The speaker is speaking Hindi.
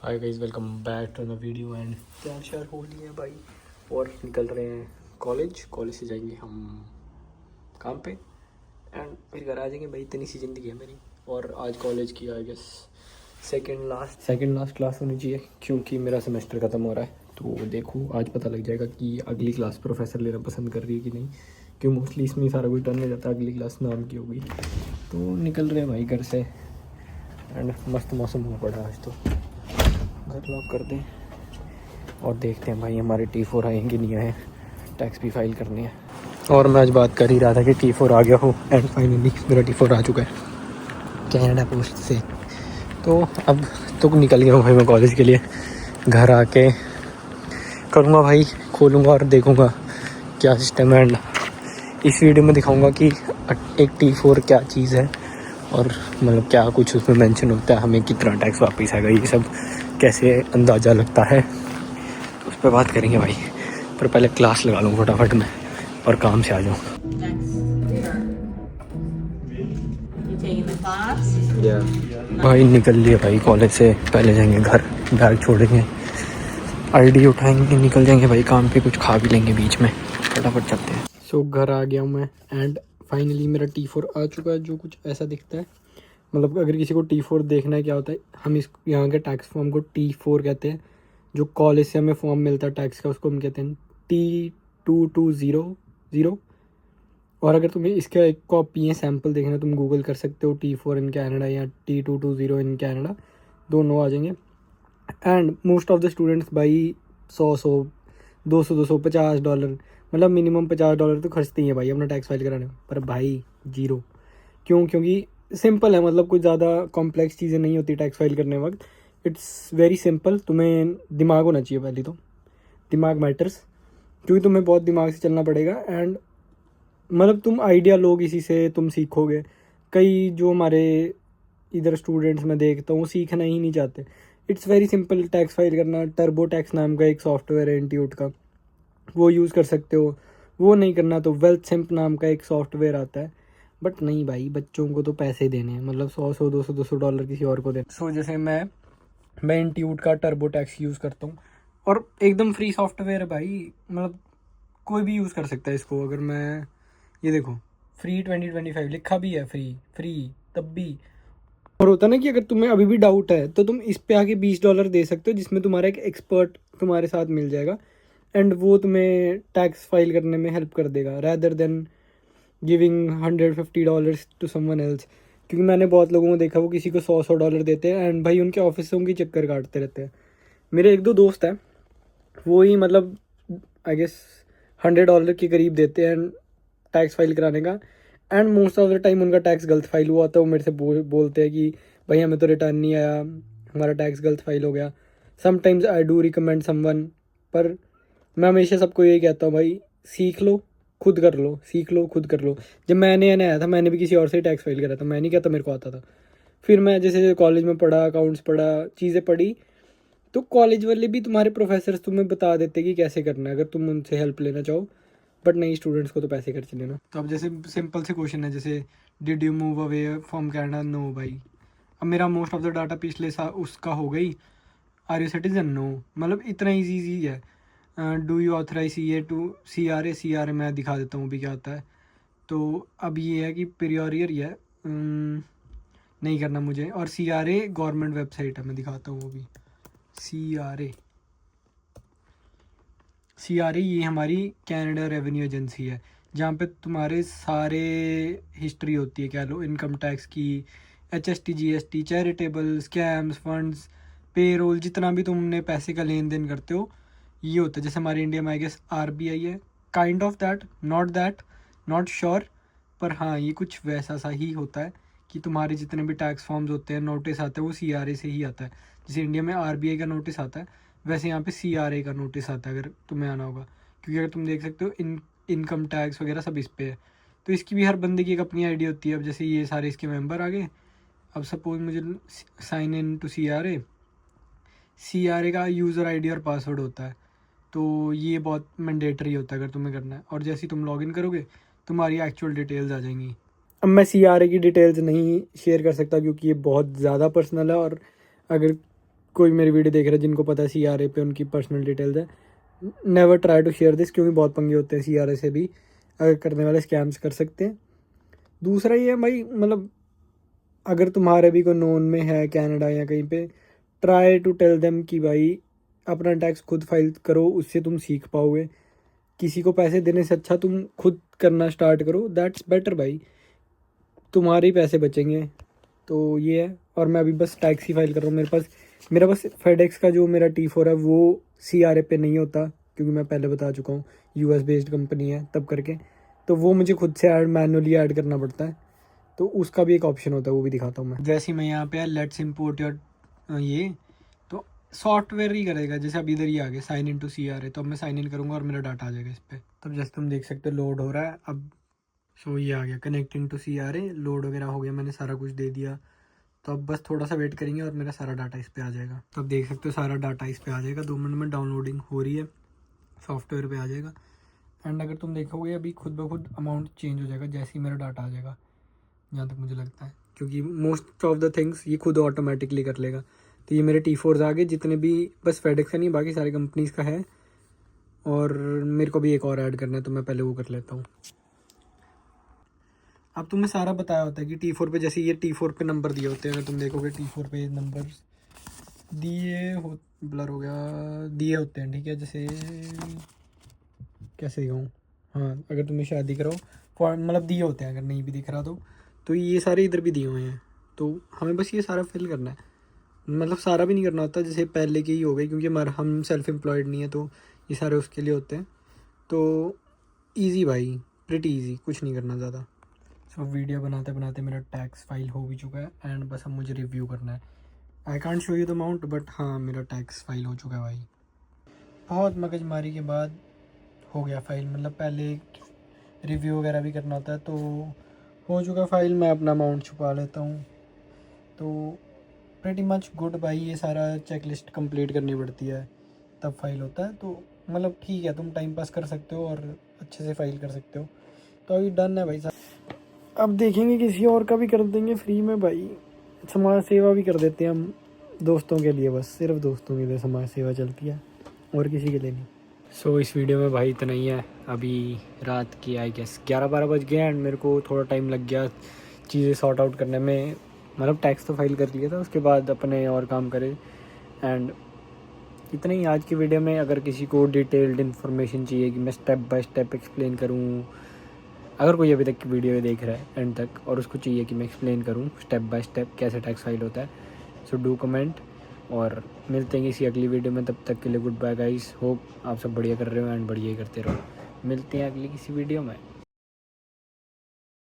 Hi guys, welcome back to the video. And तैयार श्यार हो लिए हैं भाई और निकल रहे हैं कॉलेज से जाएंगे हम काम पे एंड फिर घर आ जाएंगे भाई। इतनी सी ज़िंदगी है मेरी। और आज कॉलेज की I guess second last class होनी चाहिए क्योंकि मेरा सेमेस्टर ख़त्म हो रहा है। तो देखो आज पता लग जाएगा कि अगली क्लास प्रोफेसर लेना पसंद कर रही है कि नहीं, क्योंकि मोस्टली इसमें सारा कुछ टर्न हो जाता है अगली क्लास नाम की होगी। तो निकल रहे हैं भाई घर से एंड मस्त मौसम हुआ पड़ा आज। तो घर लॉक कर दें और देखते हैं भाई हमारे T4 आएंगे नहीं आए, टैक्स भी फाइल करनी है। और मैं आज बात कर ही रहा था कि T4 आ गया हो एंड फाइनली मेरा T4 आ चुका है कनाडा पोस्ट से। तो अब तो निकल गया हूँ भाई मैं कॉलेज के लिए। घर आके करूँगा भाई, खोलूँगा और देखूँगा क्या सिस्टम है एंड इस वीडियो में दिखाऊँगा कि एक T4 क्या चीज़ है और मतलब क्या कुछ उसमें मेंशन होता है, हमें कितना टैक्स वापस आएगा, ये सब कैसे अंदाज़ा लगता है उस पर बात करेंगे भाई। पर पहले क्लास लगा लूँ फटाफट में और काम से आ जाऊँ। भाई निकल लिए भाई कॉलेज से, पहले जाएंगे घर, बैग छोड़ेंगे, आईडी उठाएंगे, निकल जाएंगे भाई काम पे, कुछ खा भी लेंगे बीच में, फटाफट चलते हैं। सो घर आ गया हूँ मैं एंड फाइनली मेरा T4 आ चुका है, जो कुछ ऐसा दिखता है। मतलब अगर किसी को T4 देखना है क्या होता है, हम इस यहाँ के टैक्स फॉर्म को T4 कहते हैं। जो कॉलेज से हमें फॉर्म मिलता है टैक्स का उसको हम कहते हैं T2200। और अगर तुम्हें इसका एक कॉपी है सैम्पल देखना, तुम गूगल कर सकते हो T4 इन कैनेडा या T220 इन कैनेडा, दोनों आ जाएंगे। And most of the students भाई 100 200 $50, मतलब मिनिमम $50 तो खर्चते ही हैं भाई अपना टैक्स फाइल कराने में। पर भाई जीरो क्यों? क्योंकि सिंपल है, मतलब कुछ ज़्यादा कॉम्प्लेक्स चीज़ें नहीं होती टैक्स फाइल करने वक्त। It's very simple. तुम्हें दिमाग होना चाहिए, पहले तो दिमाग मैटर्स, क्योंकि तुम्हें बहुत दिमाग से चलना पड़ेगा। एंड मतलब तुम आइडिया लोग इसी से तुम सीखोगे। कई जो हमारे इधर स्टूडेंट्स मैं देखता हूँ सीखना ही नहीं चाहते। It's very simple tax file करना। टर्बो टैक्स नाम का एक सॉफ्टवेयर है इंस्टीट्यूट का, वो यूज़ कर सकते हो। वो नहीं करना तो वेल्थ सिंप नाम का एक सॉफ्टवेयर आता है। बट नहीं भाई, बच्चों को तो पैसे देने हैं, मतलब 100 200 $200 किसी और को देना। सो जैसे मैं इंस्टीट्यूट का टर्बो टैक्स यूज़ करता हूँ और एकदम फ्री सॉफ्टवेयर है भाई। मतलब कोई भी यूज़ कर सकता है इसको। अगर मैं ये देखो, फ्री 2025 लिखा भी है, फ्री तब भी। और होता ना कि अगर तुम्हें अभी भी डाउट है तो तुम इस पे आके $20 दे सकते हो, जिसमें तुम्हारा एक एक्सपर्ट तुम्हारे साथ मिल जाएगा एंड वो तुम्हें टैक्स फाइल करने में हेल्प कर देगा, rather than giving $150 to someone else. क्योंकि मैंने बहुत लोगों को देखा वो किसी को $100 देते हैं एंड भाई उनके ऑफिसों की चक्कर काटते रहते हैं। मेरे एक दो दोस्त हैं, वो ही मतलब आई गेस $100 के करीब देते हैं टैक्स फाइल कराने का। And most of the time उनका टैक्स गलत फाइल हुआ था। वो मेरे से बोलते हैं कि भाई हमें तो रिटर्न नहीं आया, हमारा टैक्स गलत फाइल हो गया। Sometimes I do recommend someone, पर मैं हमेशा सबको यही कहता हूँ भाई सीख लो, खुद कर लो, सीख लो खुद कर लो। जब मैंने आया था मैंने भी किसी और से ही टैक्स फाइल करा था, मैं नहीं कहता मेरे को आता था। फिर मैं जैसे कॉलेज में पढ़ा, अकाउंट्स पढ़ा, चीज़ें पढ़ी, तो कॉलेज वाले भी तुम्हारे प्रोफेसर्स तुम्हें बता देते कि कैसे करना है अगर तुम उनसे हेल्प लेना चाहो। बट नहीं, स्टूडेंट्स को तो पैसे खर्च लेना। तो अब जैसे सिंपल से क्वेश्चन है, जैसे did you move away from Canada? No भाई। अब मेरा मोस्ट ऑफ द डाटा पिछले साल उसका हो गई। Are you citizen? नो। मतलब इतना ईजी है। डू यू ऑथराइज CRA मैं दिखा देता हूँ अभी क्या आता है। तो अब ये है कि प्रियोरियर ही है, नहीं करना मुझे। और CRA गवर्नमेंट वेबसाइट है, मैं दिखाता हूँ वो भी। CRA ये हमारी कैनेडा रेवेन्यू एजेंसी है, जहाँ पे तुम्हारे सारे हिस्ट्री होती है, क्या लो, इनकम टैक्स की, HST GST, charitable, scams, funds, payroll, जितना भी तुमने पैसे का लेन देन करते हो ये होता है। जैसे हमारे इंडिया में आई गेस RBI है, kind of that, not sure, पर हाँ ये कुछ वैसा सा ही होता है कि तुम्हारे जितने भी टैक्स फॉर्म्स होते हैं, नोटिस आता है, वो CRA से ही आता है। जैसे इंडिया में RBI का नोटिस आता है, वैसे यहाँ पे CRA का नोटिस आता है, अगर तुम्हें आना होगा। क्योंकि अगर तुम देख सकते हो इनकम टैक्स वगैरह सब इस पे है। तो इसकी भी हर बंदे की एक अपनी आईडी होती है। अब जैसे ये सारे इसके मेंबर आ गए, अब सपोज मुझे साइन इन टू CRA का यूज़र आईडी और पासवर्ड होता है, तो ये बहुत मैंडेटरी होता है अगर तुम्हें करना है। और जैसे ही तुम लॉगिन करोगे तुम्हारी एक्चुअल डिटेल्स आ जाएंगी। अब मैं CRA की डिटेल्स नहीं शेयर कर सकता क्योंकि ये बहुत ज़्यादा पर्सनल है, और अगर कोई मेरी वीडियो देख रहा है जिनको पता है CRA पे उनकी पर्सनल डिटेल्स है, never try to share this, क्योंकि बहुत पंगे होते हैं CRA से भी, अगर करने वाले स्कैम्स कर सकते हैं। दूसरा ये है भाई, मतलब अगर तुम्हारे भी कोई नोन में है कनाडा या कहीं पे, ट्राई टू टेल देम कि भाई अपना टैक्स खुद फाइल करो, उससे तुम सीख पाओगे। किसी को पैसे देने से अच्छा तुम खुद करना स्टार्ट करो, दैट्स बेटर भाई, तुम्हारे ही पैसे बचेंगे। तो ये है। और मैं अभी बस टैक्स ही फाइल कर रहा हूँ। मेरा बस फेडेक्स का जो मेरा T4 है वो CRA पे नहीं होता, क्योंकि मैं पहले बता चुका हूँ US बेस्ड कंपनी है तब करके, तो वो मुझे खुद से मैनुअली ऐड करना पड़ता है। तो उसका भी एक ऑप्शन होता है, वो भी दिखाता हूँ मैं। जैसे ही मैं यहाँ पे लेट्स इम्पोर्ट योर ये, तो सॉफ्टवेयर ही करेगा। जैसे अभी इधर ही आ गया साइन इन टू CRA, तो अब मैं साइन इन करूँगा और मेरा डाटा आ जाएगा इस पर। तब जैसे तुम देख सकते हो लोड हो रहा है अब। सो ये आ गया कनेक्टिंग टू CRA, लोड वगैरह हो गया, मैंने सारा कुछ दे दिया। तो अब बस थोड़ा सा वेट करेंगे और मेरा सारा डाटा इस पे आ जाएगा। तो अब देख सकते हो सारा डाटा इस पे आ जाएगा, 2 मिनट में डाउनलोडिंग हो रही है, सॉफ्टवेयर पे आ जाएगा। एंड अगर तुम देखोगे अभी खुद ब खुद अमाउंट चेंज हो जाएगा जैसे ही मेरा डाटा आ जाएगा, जहाँ तक मुझे लगता है, क्योंकि मोस्ट ऑफ द थिंग्स ये खुद ऑटोमेटिकली कर लेगा। तो ये मेरे T4s आ गए जितने भी, बस फेडेक्स का नहीं बाकी सारी कंपनीज का है। और मेरे को भी एक और ऐड करना है, तो मैं पहले वो कर लेता हूँ। अब तुम्हें सारा बताया होता है कि T4 पे, जैसे ये T4 पे नंबर दिए होते हैं, अगर तुम देखोगे T4 पे नंबर दिए हो, ब्लर हो गया, दिए होते हैं, ठीक है। जैसे कैसे दिखाऊँ, हाँ अगर तुम्हें शायद दिख रहा हो, मतलब दिए होते हैं, अगर नहीं भी दिख रहा तो ये सारे इधर भी दिए हुए हैं। तो हमें बस ये सारा फिल करना है, मतलब सारा भी नहीं करना होता, जैसे पहले के ही हो गए, क्योंकि हम सेल्फ एम्प्लॉयड नहीं है, तो ये सारे उसके लिए होते हैं। तो ईजी भाई, प्रिटी ईजी, कुछ नहीं करना ज़्यादा। सो वीडियो बनाते बनाते मेरा टैक्स फाइल हो भी चुका है, एंड बस अब मुझे रिव्यू करना है। I can't show you the amount, but हाँ मेरा टैक्स फाइल हो चुका है भाई। बहुत मगजमारी के बाद हो गया फाइल, मतलब पहले रिव्यू वगैरह भी करना होता है, तो हो चुका फाइल। मैं अपना अमाउंट छुपा लेता हूँ। तो प्रेटी मच गुड भाई, ये सारा चेक लिस्ट कम्प्लीट करनी पड़ती है तब फाइल होता है। तो मतलब ठीक है, तुम टाइम पास कर सकते हो और अच्छे से फाइल कर सकते हो। तो अभी डन है भाई साहब। अब देखेंगे किसी और का भी कर देंगे फ्री में भाई, समाज सेवा भी कर देते हैं हम दोस्तों के लिए, बस सिर्फ दोस्तों के लिए समाज सेवा चलती है, और किसी के लिए नहीं। सो इस वीडियो में भाई इतना ही है। अभी रात की आई गेस 11-12 बज गए, एंड मेरे को थोड़ा टाइम लग गया चीज़ें सॉर्ट आउट करने में। मतलब टैक्स तो फाइल कर लिया था, उसके बाद अपने और काम करे। एंड इतना ही आज की वीडियो में। अगर किसी को डिटेल्ड इन्फॉर्मेशन चाहिए कि मैं स्टेप बाय स्टेप एक्सप्लेन करूँ, अगर कोई अभी तक की वीडियो देख रहा है एंड तक और उसको चाहिए कि मैं एक्सप्लेन करूँ स्टेप बाय स्टेप कैसे टैक्स फाइल होता है, सो डू कमेंट। और मिलते हैं किसी अगली वीडियो में, तब तक के लिए गुड बाय गाइस। होप आप सब बढ़िया कर रहे हो एंड बढ़िया ही करते रहो। मिलते हैं अगली किसी वीडियो में।